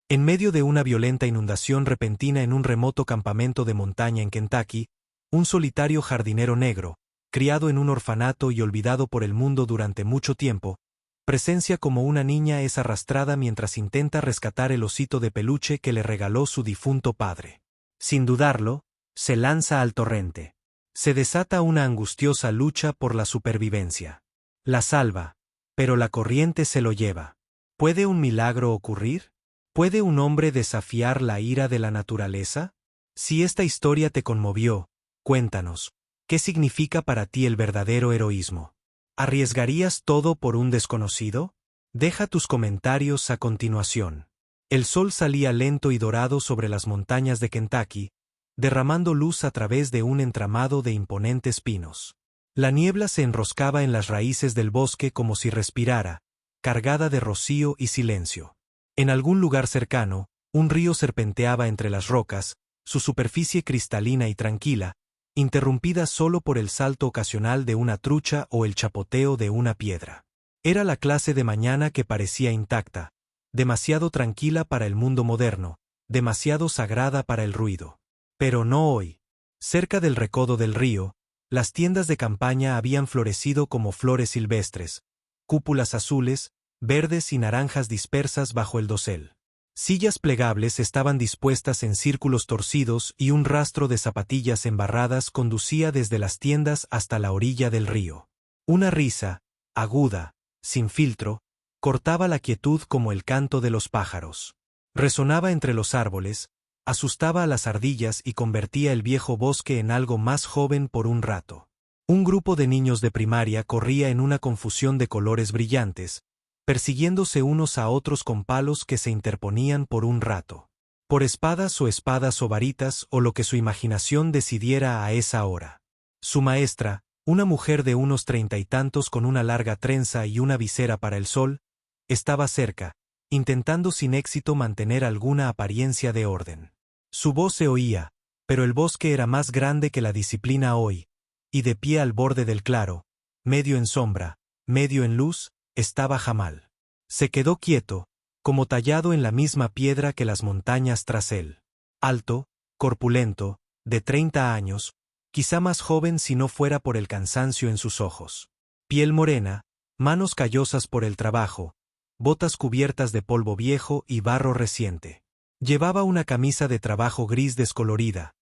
En medio de una violenta inundación repentina en un remoto campamento de montaña en Kentucky, un solitario jardinero negro, criado en un orfanato y olvidado por el mundo durante mucho tiempo, presencia como una niña es arrastrada mientras intenta rescatar el osito de peluche que le regaló su difunto padre. Sin dudarlo, se lanza al torrente. Se desata una angustiosa lucha por la supervivencia. La salva, pero la corriente se lo lleva. ¿Puede un milagro ocurrir? ¿Puede un hombre desafiar la ira de la naturaleza? Si esta historia te conmovió, cuéntanos, ¿qué significa para ti el verdadero heroísmo? ¿Arriesgarías todo por un desconocido? Deja tus comentarios a continuación. El sol salía lento y dorado sobre las montañas de Kentucky, derramando luz a través de un entramado de imponentes pinos. La niebla se enroscaba en las raíces del bosque como si respirara, cargada de rocío y silencio. En algún lugar cercano, un río serpenteaba entre las rocas, su superficie cristalina y tranquila, interrumpida solo por el salto ocasional de una trucha o el chapoteo de una piedra. Era la clase de mañana que parecía intacta, demasiado tranquila para el mundo moderno, demasiado sagrada para el ruido. Pero no hoy. Cerca del recodo del río, las tiendas de campaña habían florecido como flores silvestres, cúpulas azules, verdes y naranjas dispersas bajo el dosel. Sillas plegables estaban dispuestas en círculos torcidos y un rastro de zapatillas embarradas conducía desde las tiendas hasta la orilla del río. Una risa, aguda, sin filtro, cortaba la quietud como el canto de los pájaros. Resonaba entre los árboles, asustaba a las ardillas y convertía el viejo bosque en algo más joven por un rato. Un grupo de niños de primaria corría en una confusión de colores brillantes, persiguiéndose unos a otros con palos que se interponían por un rato. Por espadas o varitas o lo que su imaginación decidiera a esa hora. Su maestra, una mujer de unos 30 y tantos con una larga trenza y una visera para el sol, estaba cerca, intentando sin éxito mantener alguna apariencia de orden. Su voz se oía, pero el bosque era más grande que la disciplina hoy, y de pie al borde del claro, medio en sombra, medio en luz, estaba Jamal. Se quedó quieto, como tallado en la misma piedra que las montañas tras él. Alto, corpulento, de 30 años, quizá más joven si no fuera por el cansancio en sus ojos. Piel morena, manos callosas por el trabajo, botas cubiertas de polvo viejo y barro reciente. Llevaba una camisa de trabajo gris descolorida,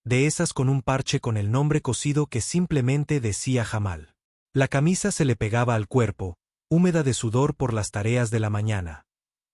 de esas con un parche con el nombre cosido que simplemente decía Jamal. La camisa se le pegaba al cuerpo, húmeda de sudor por las tareas de la mañana.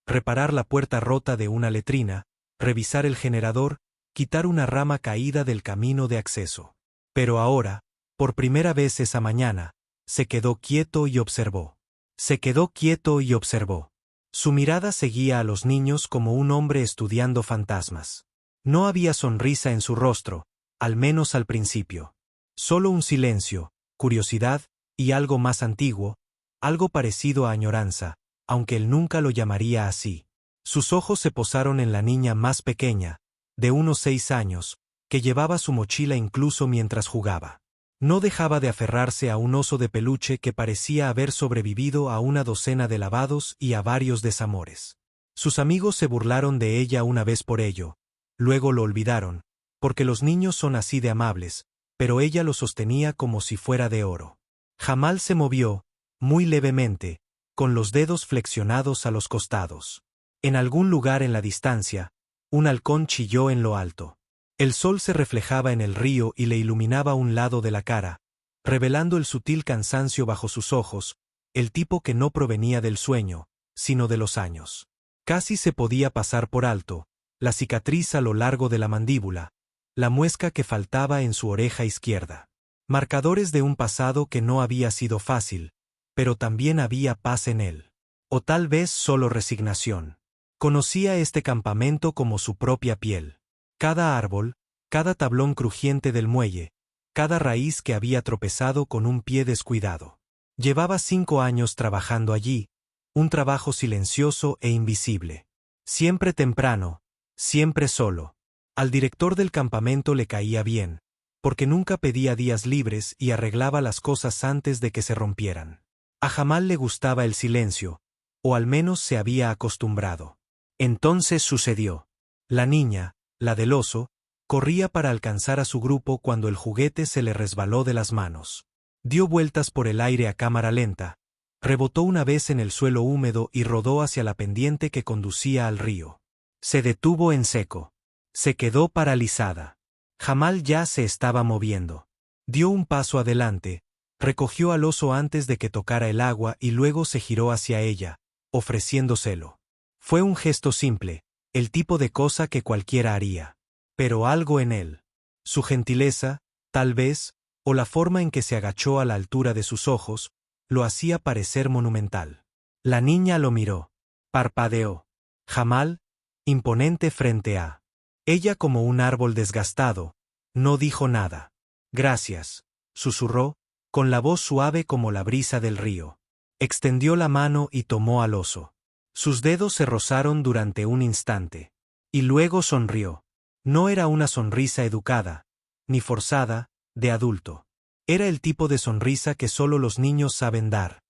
Reparar la puerta rota de una letrina, revisar el generador, quitar una rama caída del camino de acceso. Pero ahora, por primera vez esa mañana, se quedó quieto y observó. Se quedó quieto y observó. Su mirada seguía a los niños como un hombre estudiando fantasmas. No había sonrisa en su rostro, al menos al principio. Solo un silencio, curiosidad y algo más antiguo, algo parecido a añoranza, aunque él nunca lo llamaría así. Sus ojos se posaron en la niña más pequeña, de unos 6 años, que llevaba su mochila incluso mientras jugaba. No dejaba de aferrarse a un oso de peluche que parecía haber sobrevivido a una docena de lavados y a varios desamores. Sus amigos se burlaron de ella una vez por ello, luego lo olvidaron, porque los niños son así de amables, pero ella lo sostenía como si fuera de oro. Jamal se movió, muy levemente, con los dedos flexionados a los costados. En algún lugar en la distancia, un halcón chilló en lo alto. El sol se reflejaba en el río y le iluminaba un lado de la cara, revelando el sutil cansancio bajo sus ojos, el tipo que no provenía del sueño, sino de los años. Casi se podía pasar por alto, la cicatriz a lo largo de la mandíbula, la muesca que faltaba en su oreja izquierda. Marcadores de un pasado que no había sido fácil, pero también había paz en él. O tal vez solo resignación. Conocía este campamento como su propia piel. Cada árbol, cada tablón crujiente del muelle, cada raíz que había tropezado con un pie descuidado. Llevaba 5 años trabajando allí, un trabajo silencioso e invisible. Siempre temprano, siempre solo. Al director del campamento le caía bien, porque nunca pedía días libres y arreglaba las cosas antes de que se rompieran. A Jamal le gustaba el silencio, o al menos se había acostumbrado. Entonces sucedió. La niña, la del oso, corría para alcanzar a su grupo cuando el juguete se le resbaló de las manos. Dio vueltas por el aire a cámara lenta, rebotó una vez en el suelo húmedo y rodó hacia la pendiente que conducía al río. Se detuvo en seco. Se quedó paralizada. Jamal ya se estaba moviendo. Dio un paso adelante, recogió al oso antes de que tocara el agua y luego se giró hacia ella, ofreciéndoselo. Fue un gesto simple, el tipo de cosa que cualquiera haría. Pero algo en él. Su gentileza, tal vez, o la forma en que se agachó a la altura de sus ojos, lo hacía parecer monumental. La niña lo miró. Parpadeó. Jamal, imponente frente a ella como un árbol desgastado, no dijo nada. Gracias, susurró, con la voz suave como la brisa del río. Extendió la mano y tomó al oso. Sus dedos se rozaron durante un instante. Y luego sonrió. No era una sonrisa educada, ni forzada, de adulto. Era el tipo de sonrisa que solo los niños saben dar.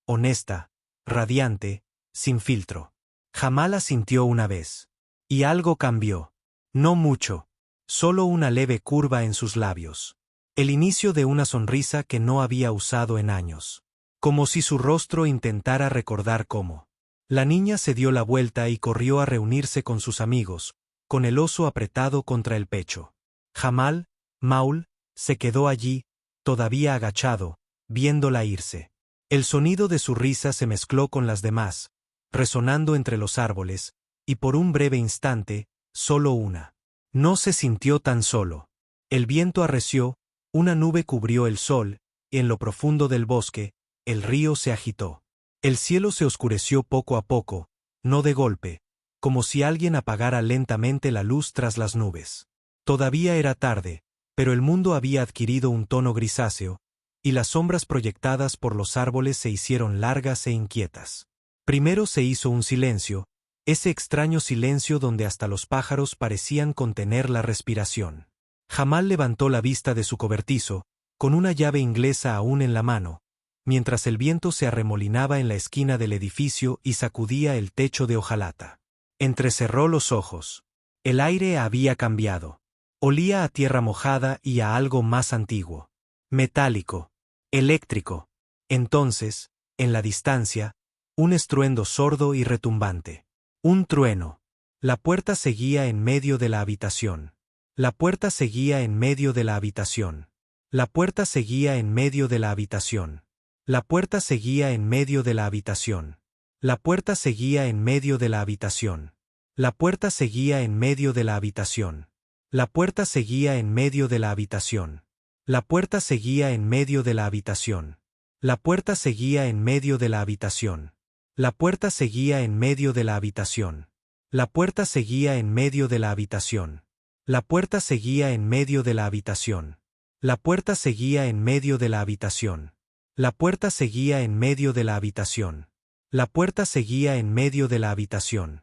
Honesta, radiante, sin filtro. Jamal asintió una vez. Y algo cambió. No mucho. Solo una leve curva en sus labios. El inicio de una sonrisa que no había usado en años. Como si su rostro intentara recordar cómo. La niña se dio la vuelta y corrió a reunirse con sus amigos, con el oso apretado contra el pecho. Jamal, Maul, se quedó allí, todavía agachado, viéndola irse. El sonido de su risa se mezcló con las demás, resonando entre los árboles, y por un breve instante, solo una. No se sintió tan solo. El viento arreció, una nube cubrió el sol, y en lo profundo del bosque, el río se agitó. El cielo se oscureció poco a poco, no de golpe, como si alguien apagara lentamente la luz tras las nubes. Todavía era tarde, pero el mundo había adquirido un tono grisáceo, y las sombras proyectadas por los árboles se hicieron largas e inquietas. Primero se hizo un silencio, ese extraño silencio donde hasta los pájaros parecían contener la respiración. Jamal levantó la vista de su cobertizo, con una llave inglesa aún en la mano, mientras el viento se arremolinaba en la esquina del edificio y sacudía el techo de hojalata. Entrecerró los ojos. El aire había cambiado. Olía a tierra mojada y a algo más antiguo. Metálico. Eléctrico. Entonces, en la distancia, un estruendo sordo y retumbante. Un trueno. La puerta seguía en medio de la habitación. La puerta seguía en medio de la habitación. La puerta seguía en medio de la habitación. La puerta seguía en medio de la habitación. La puerta seguía en medio de la habitación. La puerta seguía en medio de la habitación. La puerta seguía en medio de la habitación. La puerta seguía en medio de la habitación. La puerta seguía en medio de la habitación. La puerta seguía en medio de la habitación. La puerta seguía en medio de la habitación. La puerta seguía en medio de la habitación. La puerta seguía en medio de la habitación. La puerta seguía en medio de la habitación. La puerta seguía en medio de la habitación.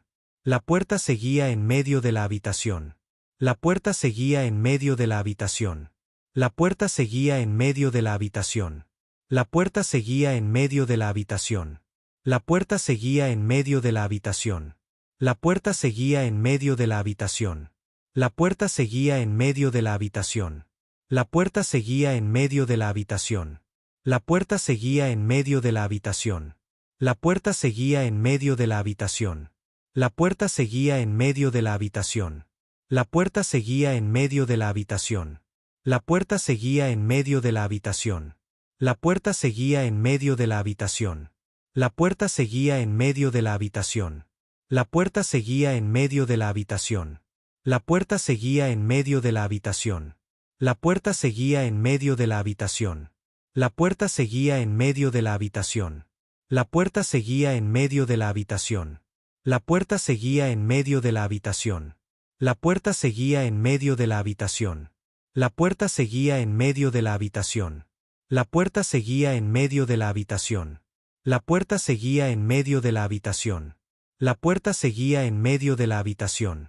La puerta seguía en medio de la habitación. La puerta seguía en medio de la habitación. La puerta seguía en medio de la habitación. La puerta seguía en medio de la habitación. La puerta seguía en medio de la habitación. La puerta seguía en medio de la habitación. La puerta seguía en medio de la habitación. La puerta seguía en medio de la habitación. La puerta seguía en medio de la habitación. La puerta seguía en medio de la habitación. La puerta seguía en medio de la habitación. La puerta seguía en medio de la habitación. La puerta seguía en medio de la habitación. La puerta seguía en medio de la habitación. La puerta seguía en medio de la habitación. La puerta seguía en medio de la habitación. La puerta seguía en medio de la habitación. La puerta seguía en medio de la habitación. La puerta seguía en medio de la habitación. La puerta seguía en medio de la habitación. La puerta seguía en medio de la habitación. La puerta seguía en medio de la habitación. La puerta seguía en medio de la habitación. La puerta seguía en medio de la habitación. La puerta seguía en medio de la habitación.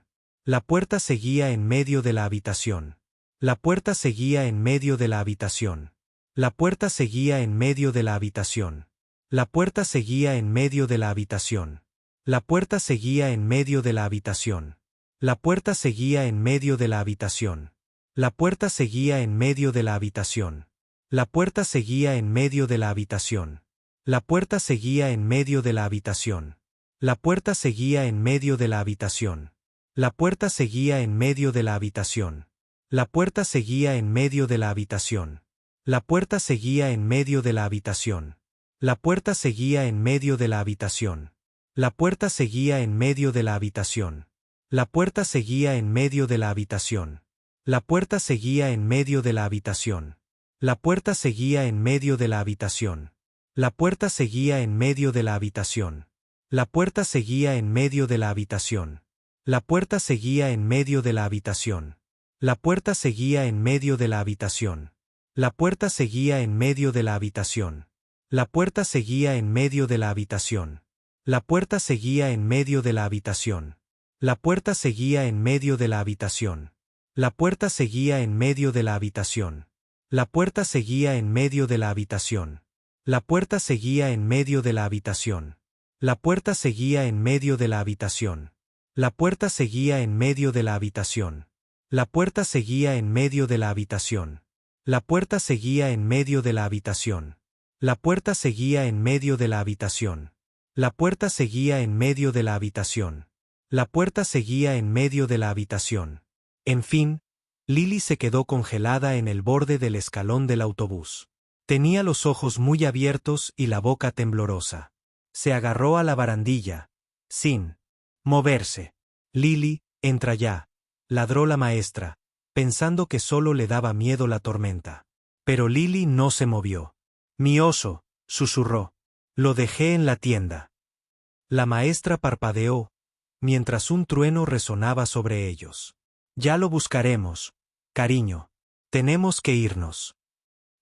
La puerta seguía en medio de la habitación. La puerta seguía en medio de la habitación. La puerta seguía en medio de la habitación. La puerta seguía en medio de la habitación. La puerta seguía en medio de la habitación. La puerta seguía en medio de la habitación. La puerta seguía en medio de la habitación. La puerta seguía en medio de la habitación. La puerta seguía en medio de la habitación. La puerta seguía en medio de la habitación. La puerta seguía en medio de la habitación. La puerta seguía en medio de la habitación. La puerta seguía en medio de la habitación. La puerta seguía en medio de la habitación. La puerta seguía en medio de la habitación. La puerta seguía en medio de la habitación. La puerta seguía en medio de la habitación. La puerta seguía en medio de la habitación. La puerta seguía en medio de la habitación. La puerta seguía en medio de la habitación. La puerta seguía en medio de la habitación. La puerta seguía en medio de la habitación. La puerta seguía en medio de la habitación. La puerta seguía en medio de la habitación. La puerta seguía en medio de la habitación. La puerta seguía en medio de la habitación. La puerta seguía en medio de la habitación. La puerta seguía en medio de la habitación. La puerta seguía en medio de la habitación. La puerta seguía en medio de la habitación. La puerta seguía en medio de la habitación. La puerta seguía en medio de la habitación. La puerta seguía en medio de la habitación. La puerta seguía en medio de la habitación. La puerta seguía en medio de la habitación. La puerta seguía en medio de la habitación. La puerta seguía en medio de la habitación. En fin, Lily se quedó congelada en el borde del escalón del autobús. Tenía los ojos muy abiertos y la boca temblorosa. Se agarró a la barandilla, sin moverse. Lily, entra ya, ladró la maestra, pensando que solo le daba miedo la tormenta. Pero Lily no se movió. Mi oso, susurró. Lo dejé en la tienda. La maestra parpadeó, mientras un trueno resonaba sobre ellos. Ya lo buscaremos, cariño. Tenemos que irnos.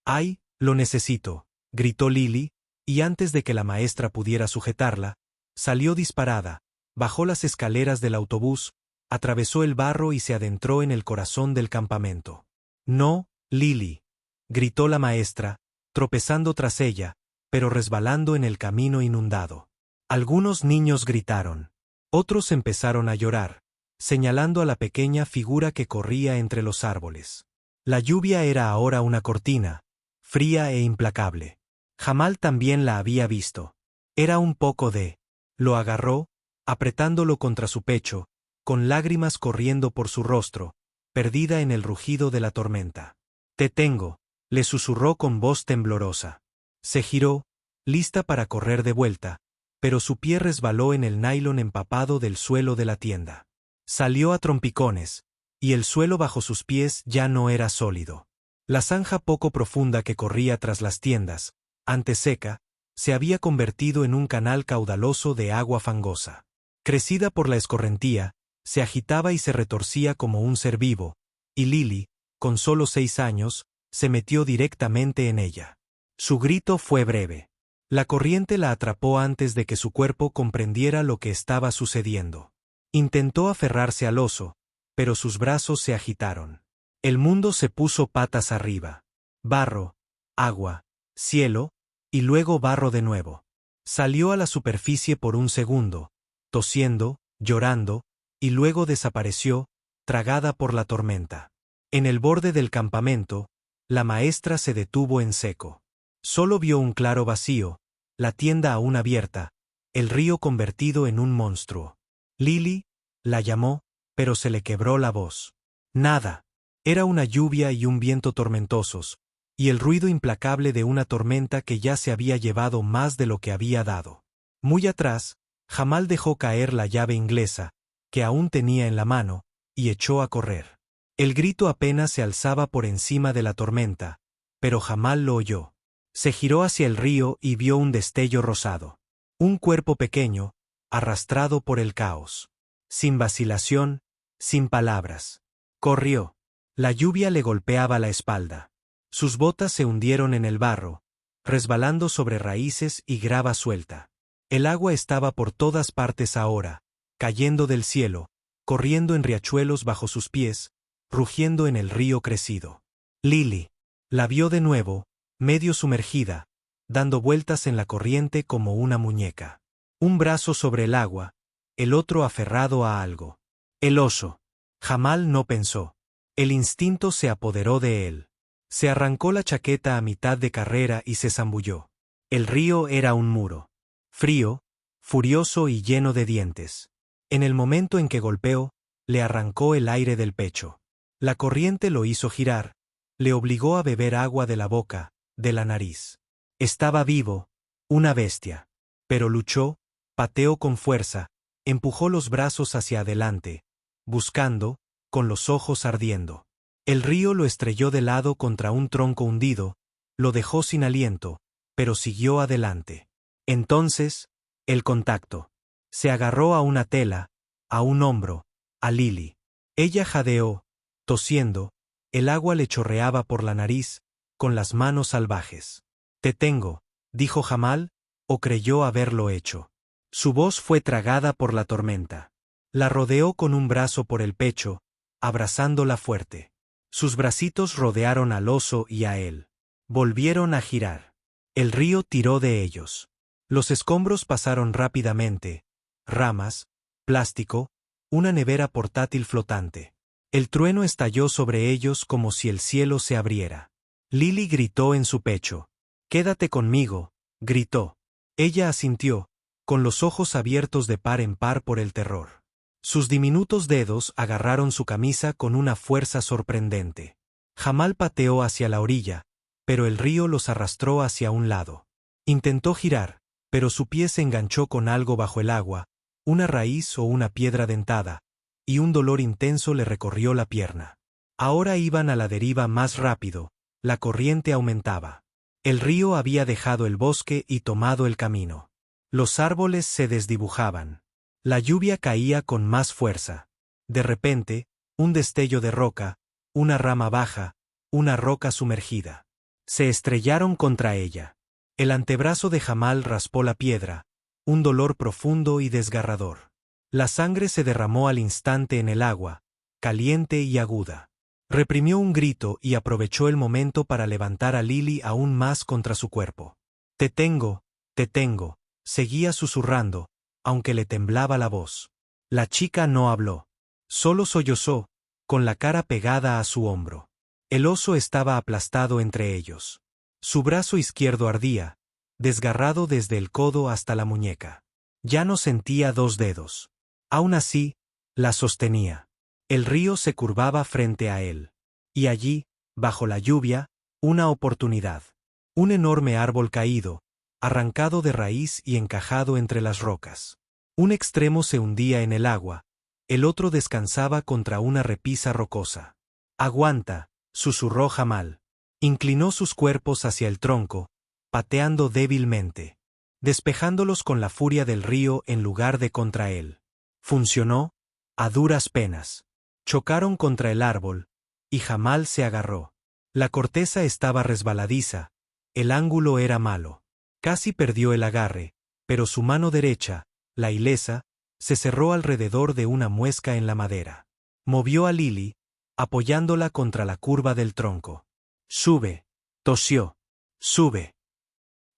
¡Ay, lo necesito!, gritó Lily, y antes de que la maestra pudiera sujetarla, salió disparada, bajó las escaleras del autobús, atravesó el barro y se adentró en el corazón del campamento. No, Lily, gritó la maestra, tropezando tras ella, pero resbalando en el camino inundado. Algunos niños gritaron. Otros empezaron a llorar, señalando a la pequeña figura que corría entre los árboles. La lluvia era ahora una cortina, fría e implacable. Jamal también la había visto. Era un poco de... Lo agarró, apretándolo contra su pecho, con lágrimas corriendo por su rostro, perdida en el rugido de la tormenta. Te tengo, le susurró con voz temblorosa. Se giró, lista para correr de vuelta, pero su pie resbaló en el nailon empapado del suelo de la tienda. Salió a trompicones, y el suelo bajo sus pies ya no era sólido. La zanja poco profunda que corría tras las tiendas, antes seca, se había convertido en un canal caudaloso de agua fangosa. Crecida por la escorrentía, se agitaba y se retorcía como un ser vivo, y Lily, con solo 6 años, se metió directamente en ella. Su grito fue breve. La corriente la atrapó antes de que su cuerpo comprendiera lo que estaba sucediendo. Intentó aferrarse al oso, pero sus brazos se agitaron. El mundo se puso patas arriba. Barro, agua, cielo, y luego barro de nuevo. Salió a la superficie por un segundo, tosiendo, llorando, y luego desapareció, tragada por la tormenta. En el borde del campamento, la maestra se detuvo en seco. Solo vio un claro vacío, la tienda aún abierta, el río convertido en un monstruo. Lily la llamó, pero se le quebró la voz. Nada. Era una lluvia y un viento tormentosos, y el ruido implacable de una tormenta que ya se había llevado más de lo que había dado. Muy atrás, Jamal dejó caer la llave inglesa, que aún tenía en la mano, y echó a correr. El grito apenas se alzaba por encima de la tormenta, pero Jamal lo oyó. Se giró hacia el río y vio un destello rosado. Un cuerpo pequeño, arrastrado por el caos. Sin vacilación, sin palabras. Corrió. La lluvia le golpeaba la espalda. Sus botas se hundieron en el barro, resbalando sobre raíces y grava suelta. El agua estaba por todas partes ahora, cayendo del cielo, corriendo en riachuelos bajo sus pies, rugiendo en el río crecido. Lily la vio de nuevo, medio sumergida, dando vueltas en la corriente como una muñeca. Un brazo sobre el agua, el otro aferrado a algo. El oso. Jamal no pensó. El instinto se apoderó de él. Se arrancó la chaqueta a mitad de carrera y se zambulló. El río era un muro. Frío, furioso y lleno de dientes. En el momento en que golpeó, le arrancó el aire del pecho. La corriente lo hizo girar, le obligó a beber agua de la boca, de la nariz. Estaba vivo, una bestia. Pero luchó, pateó con fuerza, empujó los brazos hacia adelante, buscando, con los ojos ardiendo. El río lo estrelló de lado contra un tronco hundido, lo dejó sin aliento, pero siguió adelante. Entonces, el contacto. Se agarró a una tela, a un hombro, a Lily. Ella jadeó, tosiendo, el agua le chorreaba por la nariz, con las manos salvajes. «Te tengo», dijo Jamal, o creyó haberlo hecho. Su voz fue tragada por la tormenta. La rodeó con un brazo por el pecho, abrazándola fuerte. Sus bracitos rodearon al oso y a él. Volvieron a girar. El río tiró de ellos. Los escombros pasaron rápidamente, ramas, plástico, una nevera portátil flotante. El trueno estalló sobre ellos como si el cielo se abriera. Lily gritó en su pecho. «Quédate conmigo», gritó. Ella asintió, con los ojos abiertos de par en par por el terror. Sus diminutos dedos agarraron su camisa con una fuerza sorprendente. Jamal pateó hacia la orilla, pero el río los arrastró hacia un lado. Intentó girar, pero su pie se enganchó con algo bajo el agua, una raíz o una piedra dentada, y un dolor intenso le recorrió la pierna. Ahora iban a la deriva más rápido, la corriente aumentaba. El río había dejado el bosque y tomado el camino. Los árboles se desdibujaban. La lluvia caía con más fuerza. De repente, un destello de roca, una rama baja, una roca sumergida. Se estrellaron contra ella. El antebrazo de Jamal raspó la piedra, un dolor profundo y desgarrador. La sangre se derramó al instante en el agua, caliente y aguda. Reprimió un grito y aprovechó el momento para levantar a Lily aún más contra su cuerpo. «Te tengo», seguía susurrando, aunque le temblaba la voz. La chica no habló. Solo sollozó, con la cara pegada a su hombro. El oso estaba aplastado entre ellos. Su brazo izquierdo ardía, desgarrado desde el codo hasta la muñeca. Ya no sentía dos dedos. Aún así, la sostenía. El río se curvaba frente a él. Y allí, bajo la lluvia, una oportunidad. Un enorme árbol caído, arrancado de raíz y encajado entre las rocas. Un extremo se hundía en el agua, el otro descansaba contra una repisa rocosa. «Aguanta», susurró Jamal. Inclinó sus cuerpos hacia el tronco, pateando débilmente, despejándolos con la furia del río en lugar de contra él. Funcionó, a duras penas. Chocaron contra el árbol, y Jamal se agarró. La corteza estaba resbaladiza, el ángulo era malo. Casi perdió el agarre, pero su mano derecha, la ilesa, se cerró alrededor de una muesca en la madera. Movió a Lily, apoyándola contra la curva del tronco. «Sube», tosió. «Sube».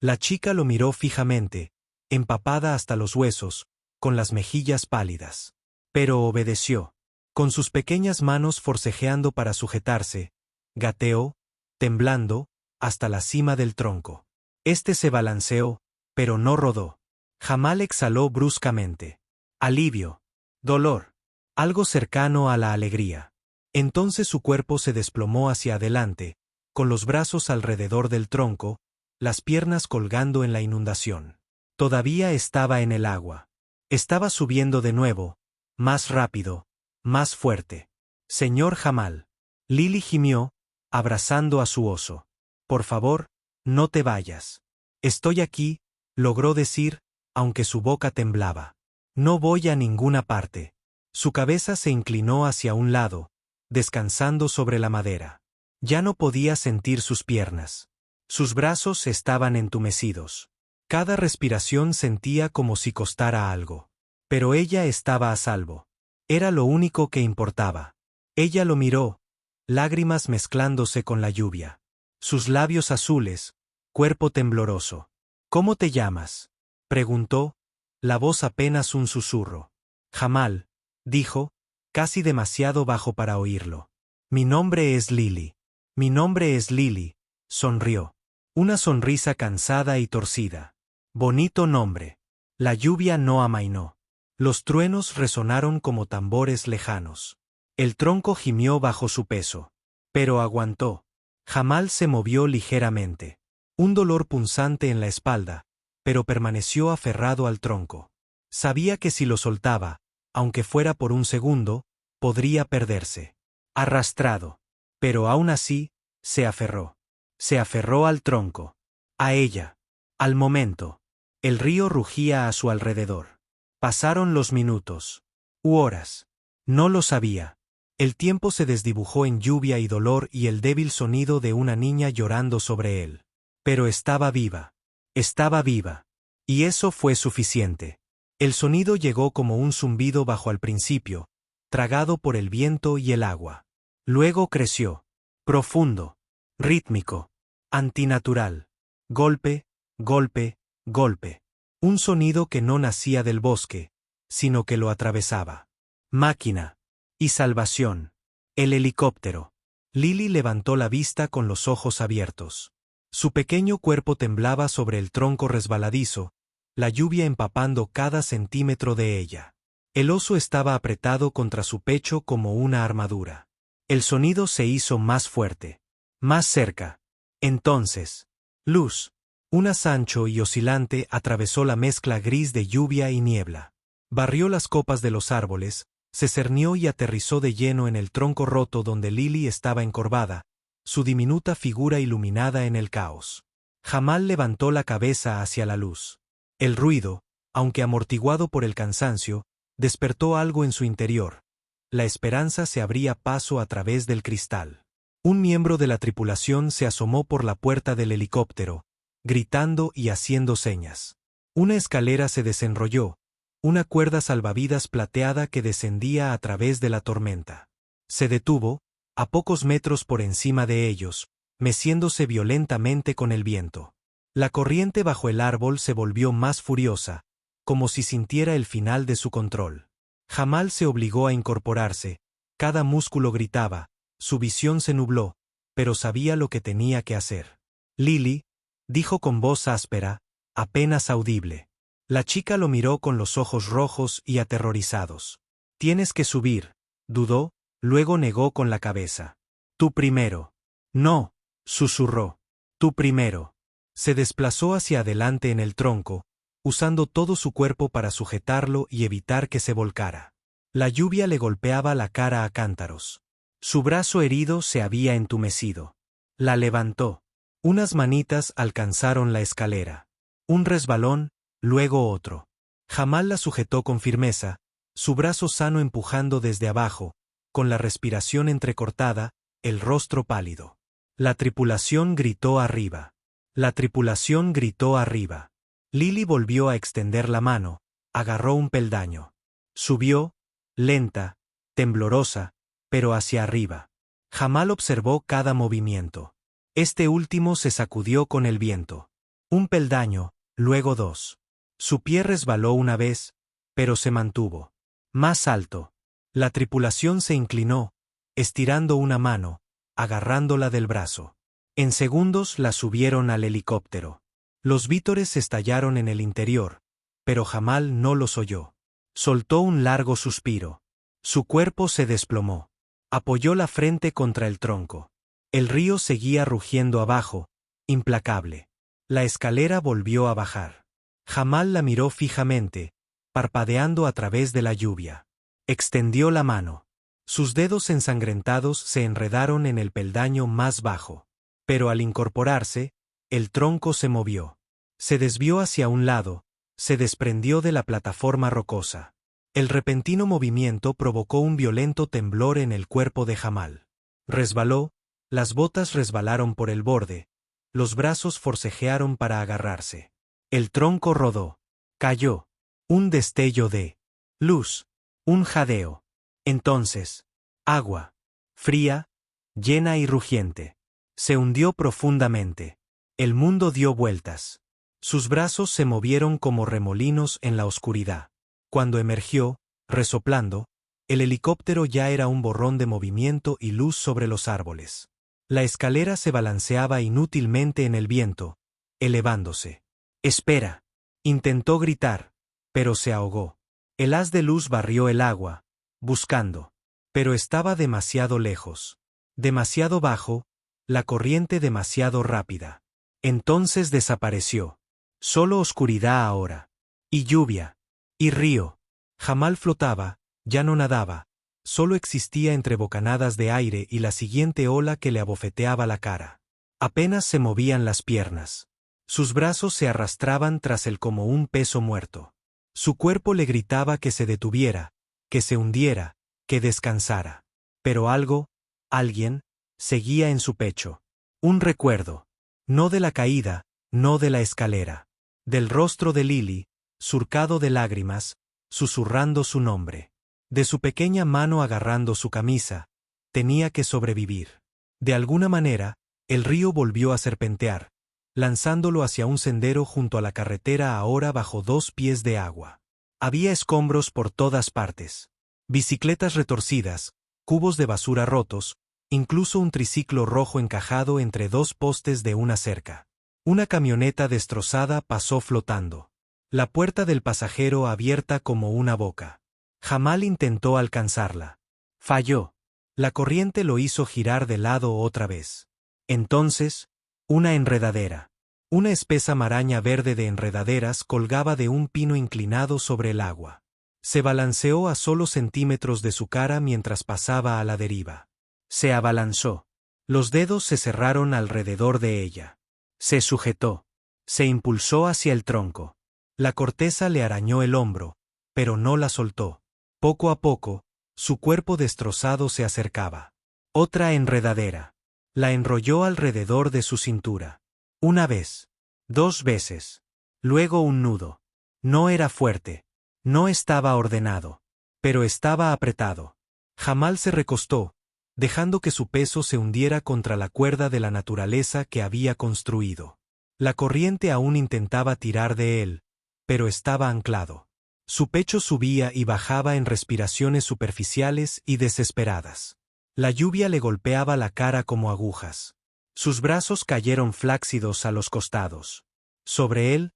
La chica lo miró fijamente, empapada hasta los huesos, con las mejillas pálidas. Pero obedeció. Con sus pequeñas manos forcejeando para sujetarse, gateó, temblando, hasta la cima del tronco. Este se balanceó, pero no rodó. Jamal exhaló bruscamente. Alivio. Dolor. Algo cercano a la alegría. Entonces su cuerpo se desplomó hacia adelante, con los brazos alrededor del tronco, las piernas colgando en la inundación. Todavía estaba en el agua. Estaba subiendo de nuevo, más rápido, más fuerte. «Señor Jamal». Lily gimió, abrazando a su oso. «Por favor, no te vayas». «Estoy aquí», logró decir, aunque su boca temblaba. «No voy a ninguna parte». Su cabeza se inclinó hacia un lado, descansando sobre la madera. Ya no podía sentir sus piernas. Sus brazos estaban entumecidos. Cada respiración sentía como si costara algo. Pero ella estaba a salvo. Era lo único que importaba. Ella lo miró, lágrimas mezclándose con la lluvia. Sus labios azules, cuerpo tembloroso. «¿Cómo te llamas?», preguntó, la voz apenas un susurro. Jamal, dijo, casi demasiado bajo para oírlo. Mi nombre es Lily. Mi nombre es Lily, sonrió. Una sonrisa cansada y torcida. Bonito nombre. La lluvia no amainó. Los truenos resonaron como tambores lejanos. El tronco gimió bajo su peso. Pero aguantó. Jamal se movió ligeramente. Un dolor punzante en la espalda, pero permaneció aferrado al tronco. Sabía que si lo soltaba, aunque fuera por un segundo, podría perderse. Arrastrado. Pero aún así, se aferró. Se aferró al tronco. A ella. Al momento. El río rugía a su alrededor. Pasaron los minutos. U horas. No lo sabía. El tiempo se desdibujó en lluvia y dolor y el débil sonido de una niña llorando sobre él. Pero estaba viva. Estaba viva. Y eso fue suficiente. El sonido llegó como un zumbido bajo al principio, tragado por el viento y el agua. Luego creció. Profundo. Rítmico. Antinatural. Golpe, golpe, golpe. Un sonido que no nacía del bosque, sino que lo atravesaba. Máquina. Y salvación. El helicóptero. Lily levantó la vista con los ojos abiertos. Su pequeño cuerpo temblaba sobre el tronco resbaladizo, la lluvia empapando cada centímetro de ella. El oso estaba apretado contra su pecho como una armadura. El sonido se hizo más fuerte. Más cerca. Entonces. Luz. Un haz ancho y oscilante atravesó la mezcla gris de lluvia y niebla. Barrió las copas de los árboles, se cernió y aterrizó de lleno en el tronco roto donde Lily estaba encorvada, su diminuta figura iluminada en el caos. Jamal levantó la cabeza hacia la luz. El ruido, aunque amortiguado por el cansancio, despertó algo en su interior. La esperanza se abría paso a través del cristal. Un miembro de la tripulación se asomó por la puerta del helicóptero, gritando y haciendo señas. Una escalera se desenrolló, una cuerda salvavidas plateada que descendía a través de la tormenta. Se detuvo, a pocos metros por encima de ellos, meciéndose violentamente con el viento. La corriente bajo el árbol se volvió más furiosa, como si sintiera el final de su control. Jamal se obligó a incorporarse, cada músculo gritaba, su visión se nubló, pero sabía lo que tenía que hacer. Lily, dijo con voz áspera, apenas audible. La chica lo miró con los ojos rojos y aterrorizados. Tienes que subir, dudó, luego negó con la cabeza. Tú primero. No, susurró. Tú primero. Se desplazó hacia adelante en el tronco, usando todo su cuerpo para sujetarlo y evitar que se volcara. La lluvia le golpeaba la cara a cántaros. Su brazo herido se había entumecido. La levantó. Unas manitas alcanzaron la escalera. Un resbalón, luego otro. Jamal la sujetó con firmeza, su brazo sano empujando desde abajo, con la respiración entrecortada, el rostro pálido. La tripulación gritó arriba. La tripulación gritó arriba. Lily volvió a extender la mano, agarró un peldaño. Subió, lenta, temblorosa, pero hacia arriba. Jamal observó cada movimiento. Este último se sacudió con el viento. Un peldaño, luego dos. Su pie resbaló una vez, pero se mantuvo. Más alto. La tripulación se inclinó, estirando una mano, agarrándola del brazo. En segundos la subieron al helicóptero. Los vítores estallaron en el interior, pero Jamal no los oyó. Soltó un largo suspiro. Su cuerpo se desplomó. Apoyó la frente contra el tronco. El río seguía rugiendo abajo, implacable. La escalera volvió a bajar. Jamal la miró fijamente, parpadeando a través de la lluvia. Extendió la mano. Sus dedos ensangrentados se enredaron en el peldaño más bajo. Pero al incorporarse, el tronco se movió. Se desvió hacia un lado, se desprendió de la plataforma rocosa. El repentino movimiento provocó un violento temblor en el cuerpo de Jamal. Resbaló, las botas resbalaron por el borde, los brazos forcejearon para agarrarse. El tronco rodó. Cayó. Un destello de luz. Un jadeo. Entonces, agua. Fría, llena y rugiente. Se hundió profundamente. El mundo dio vueltas. Sus brazos se movieron como remolinos en la oscuridad. Cuando emergió, Resoplando, el helicóptero ya era un borrón de movimiento y luz sobre los árboles. La escalera se balanceaba inútilmente en el viento, elevándose. «¡Espera!», intentó gritar, pero se ahogó. El haz de luz barrió el agua, buscando. Pero estaba demasiado lejos. Demasiado bajo, la corriente demasiado rápida. Entonces desapareció. Solo oscuridad ahora. Y lluvia. Y río. Jamal flotaba, ya no nadaba, solo existía entre bocanadas de aire y la siguiente ola que le abofeteaba la cara. Apenas se movían las piernas. Sus brazos se arrastraban tras él como un peso muerto. Su cuerpo le gritaba que se detuviera, que se hundiera, que descansara. Pero algo, alguien, seguía en su pecho. Un recuerdo. No de la caída, no de la escalera. Del rostro de Lily, surcado de lágrimas, susurrando su nombre. De su pequeña mano agarrando su camisa. Tenía que sobrevivir. De alguna manera, el río volvió a serpentear, lanzándolo hacia un sendero junto a la carretera ahora bajo 2 pies de agua. Había escombros por todas partes. Bicicletas retorcidas, cubos de basura rotos, incluso un triciclo rojo encajado entre 2 postes de una cerca. Una camioneta destrozada pasó flotando. La puerta del pasajero abierta como una boca. Jamal intentó alcanzarla. Falló. La corriente lo hizo girar de lado otra vez. Entonces, una enredadera. Una espesa maraña verde de enredaderas colgaba de un pino inclinado sobre el agua. Se balanceó a solo centímetros de su cara mientras pasaba a la deriva. Se abalanzó. Los dedos se cerraron alrededor de ella. Se sujetó. Se impulsó hacia el tronco. La corteza le arañó el hombro, pero no la soltó. Poco a poco, su cuerpo destrozado se acercaba. Otra enredadera. La enrolló alrededor de su cintura. Una vez. 2 veces. Luego un nudo. No era fuerte. No estaba ordenado. Pero estaba apretado. Jamal se recostó, dejando que su peso se hundiera contra la cuerda de la naturaleza que había construido. La corriente aún intentaba tirar de él, pero estaba anclado. Su pecho subía y bajaba en respiraciones superficiales y desesperadas. La lluvia le golpeaba la cara como agujas. Sus brazos cayeron flácidos a los costados. Sobre él,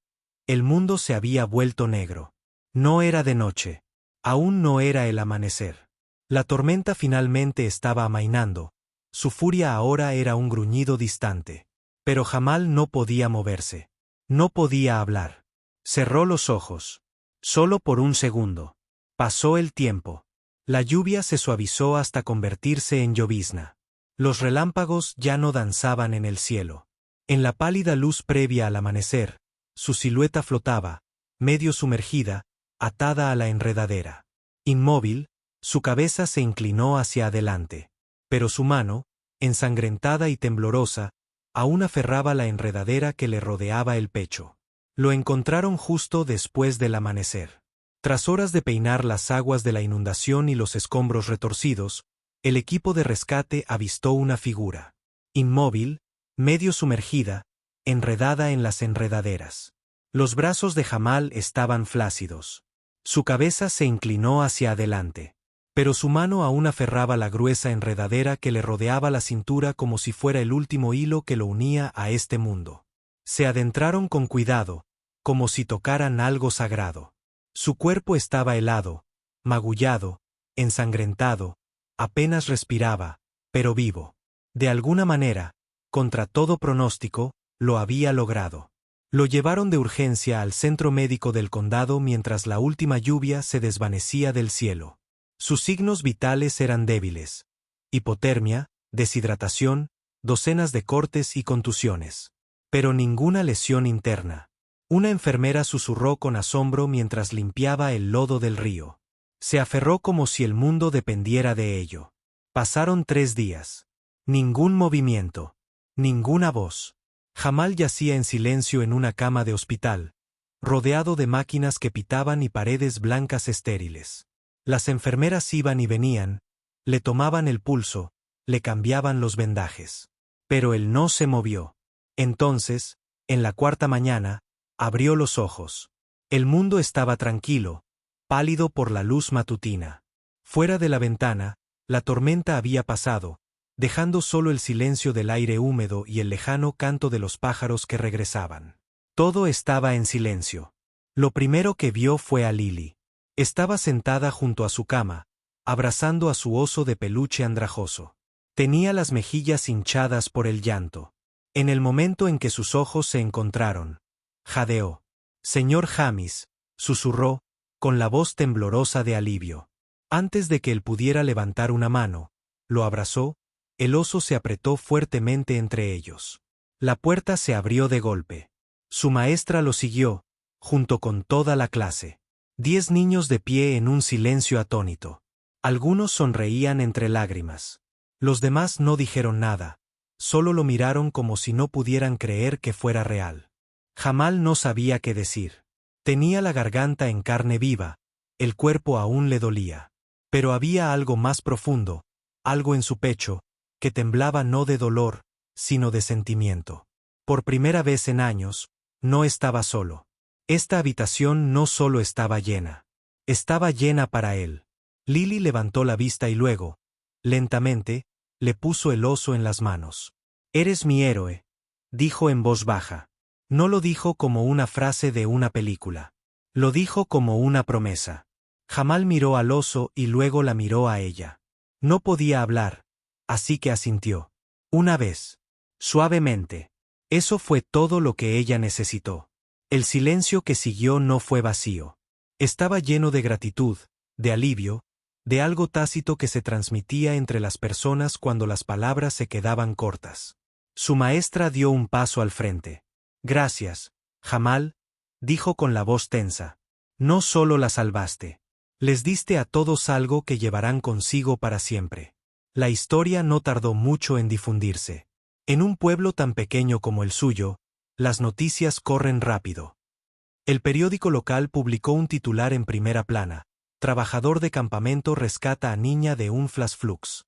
el mundo se había vuelto negro. No era de noche. Aún no era el amanecer. La tormenta finalmente estaba amainando. Su furia ahora era un gruñido distante. Pero Jamal no podía moverse. No podía hablar. Cerró los ojos. Solo por un segundo. Pasó el tiempo. La lluvia se suavizó hasta convertirse en llovizna. Los relámpagos ya no danzaban en el cielo. En la pálida luz previa al amanecer, su silueta flotaba, medio sumergida, atada a la enredadera. Inmóvil, su cabeza se inclinó hacia adelante. Pero su mano, ensangrentada y temblorosa, aún aferraba la enredadera que le rodeaba el pecho. Lo encontraron justo después del amanecer. Tras horas de peinar las aguas de la inundación y los escombros retorcidos, el equipo de rescate avistó una figura. Inmóvil, medio sumergida, enredada en las enredaderas. Los brazos de Jamal estaban flácidos. Su cabeza se inclinó hacia adelante. Pero su mano aún aferraba la gruesa enredadera que le rodeaba la cintura como si fuera el último hilo que lo unía a este mundo. Se adentraron con cuidado, como si tocaran algo sagrado. Su cuerpo estaba helado, magullado, ensangrentado, apenas respiraba, pero vivo. De alguna manera, contra todo pronóstico, lo había logrado. Lo llevaron de urgencia al centro médico del condado mientras la última lluvia se desvanecía del cielo. Sus signos vitales eran débiles. Hipotermia, deshidratación, docenas de cortes y contusiones. Pero ninguna lesión interna. Una enfermera susurró con asombro mientras limpiaba el lodo del río. Se aferró como si el mundo dependiera de ello. Pasaron 3 días. Ningún movimiento. Ninguna voz. Jamal yacía en silencio en una cama de hospital, rodeado de máquinas que pitaban y paredes blancas estériles. Las enfermeras iban y venían, le tomaban el pulso, le cambiaban los vendajes. Pero él no se movió. Entonces, en la 4ª mañana, abrió los ojos. El mundo estaba tranquilo, pálido por la luz matutina. Fuera de la ventana, la tormenta había pasado, dejando solo el silencio del aire húmedo y el lejano canto de los pájaros que regresaban. Todo estaba en silencio. Lo primero que vio fue a Lily. Estaba sentada junto a su cama, abrazando a su oso de peluche andrajoso. Tenía las mejillas hinchadas por el llanto. En el momento en que sus ojos se encontraron, jadeó. «Señor Jamis», susurró, con la voz temblorosa de alivio. Antes de que él pudiera levantar una mano, lo abrazó, el oso se apretó fuertemente entre ellos. La puerta se abrió de golpe. Su maestra lo siguió, junto con toda la clase. 10 niños de pie en un silencio atónito. Algunos sonreían entre lágrimas. Los demás no dijeron nada, solo lo miraron como si no pudieran creer que fuera real. Jamal no sabía qué decir. Tenía la garganta en carne viva, el cuerpo aún le dolía. Pero había algo más profundo, algo en su pecho, que temblaba no de dolor, sino de sentimiento. Por primera vez en años, no estaba solo. Esta habitación no solo estaba llena para él. Lily levantó la vista y luego, lentamente, le puso el oso en las manos. «Eres mi héroe», dijo en voz baja. No lo dijo como una frase de una película. Lo dijo como una promesa. Jamal miró al oso y luego la miró a ella. No podía hablar, así que asintió. Una vez. Suavemente. Eso fue todo lo que ella necesitó. El silencio que siguió no fue vacío. Estaba lleno de gratitud, de alivio, de algo tácito que se transmitía entre las personas cuando las palabras se quedaban cortas. Su maestra dio un paso al frente. «Gracias, Jamal», dijo con la voz tensa. «No solo la salvaste. Les diste a todos algo que llevarán consigo para siempre». La historia no tardó mucho en difundirse. En un pueblo tan pequeño como el suyo, las noticias corren rápido. El periódico local publicó un titular en primera plana: «Trabajador de campamento rescata a niña de un flash flux».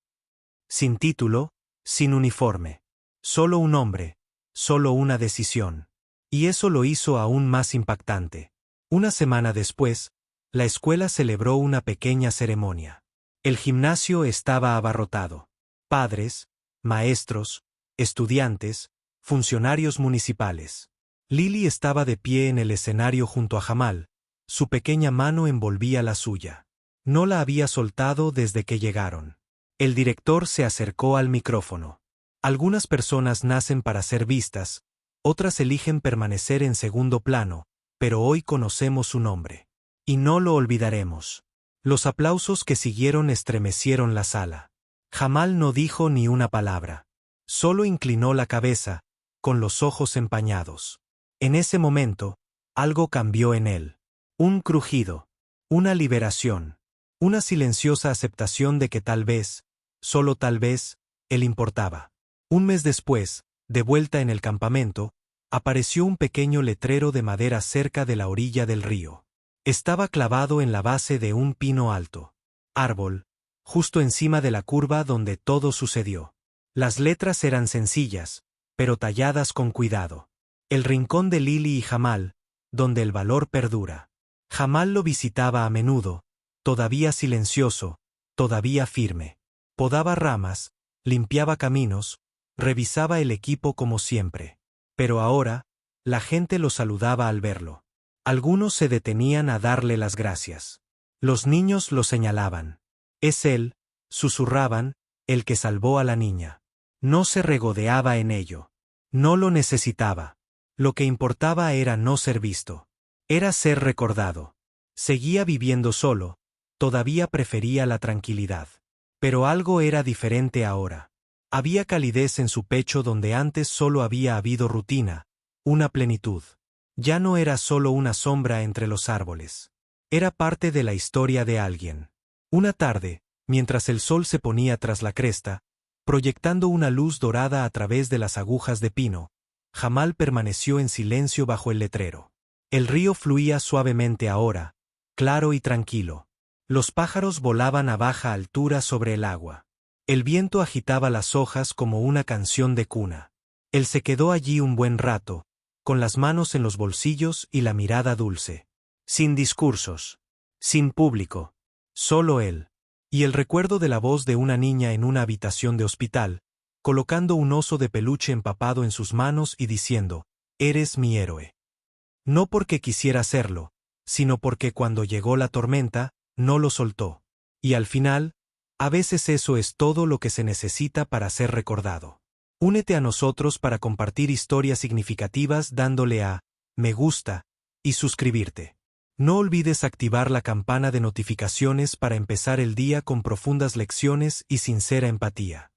Sin título, sin uniforme. Solo un hombre, solo una decisión. Y eso lo hizo aún más impactante. Una semana después, la escuela celebró una pequeña ceremonia. El gimnasio estaba abarrotado. Padres, maestros, estudiantes, funcionarios municipales. Lily estaba de pie en el escenario junto a Jamal, su pequeña mano envolvía la suya. No la había soltado desde que llegaron. El director se acercó al micrófono. Algunas personas nacen para ser vistas, otras eligen permanecer en segundo plano, pero hoy conocemos su nombre. Y no lo olvidaremos. Los aplausos que siguieron estremecieron la sala. Jamal no dijo ni una palabra. Solo inclinó la cabeza, con los ojos empañados. En ese momento, algo cambió en él. Un crujido. Una liberación. Una silenciosa aceptación de que tal vez, solo tal vez, él importaba. Un mes después, de vuelta en el campamento, apareció un pequeño letrero de madera cerca de la orilla del río. Estaba clavado en la base de un pino alto. Árbol, justo encima de la curva donde todo sucedió. Las letras eran sencillas, pero talladas con cuidado. El rincón de Lily y Jamal, donde el valor perdura. Jamal lo visitaba a menudo, todavía silencioso, todavía firme. Podaba ramas, limpiaba caminos, revisaba el equipo como siempre. Pero ahora, la gente lo saludaba al verlo. Algunos se detenían a darle las gracias. Los niños lo señalaban. «Es él», susurraban, «el que salvó a la niña». No se regodeaba en ello. No lo necesitaba. Lo que importaba era no ser visto. Era ser recordado. Seguía viviendo solo, todavía prefería la tranquilidad. Pero algo era diferente ahora. Había calidez en su pecho donde antes solo había habido rutina, una plenitud. Ya no era solo una sombra entre los árboles. Era parte de la historia de alguien. Una tarde, mientras el sol se ponía tras la cresta, proyectando una luz dorada a través de las agujas de pino, Jamal permaneció en silencio bajo el letrero. El río fluía suavemente ahora, claro y tranquilo. Los pájaros volaban a baja altura sobre el agua. El viento agitaba las hojas como una canción de cuna. Él se quedó allí un buen rato, con las manos en los bolsillos y la mirada dulce. Sin discursos. Sin público. Solo él. Y el recuerdo de la voz de una niña en una habitación de hospital, colocando un oso de peluche empapado en sus manos y diciendo, «Eres mi héroe». No porque quisiera hacerlo, sino porque cuando llegó la tormenta, no lo soltó. Y al final, a veces eso es todo lo que se necesita para ser recordado. Únete a nosotros para compartir historias significativas dándole a me gusta y suscribirte. No olvides activar la campana de notificaciones para empezar el día con profundas lecciones y sincera empatía.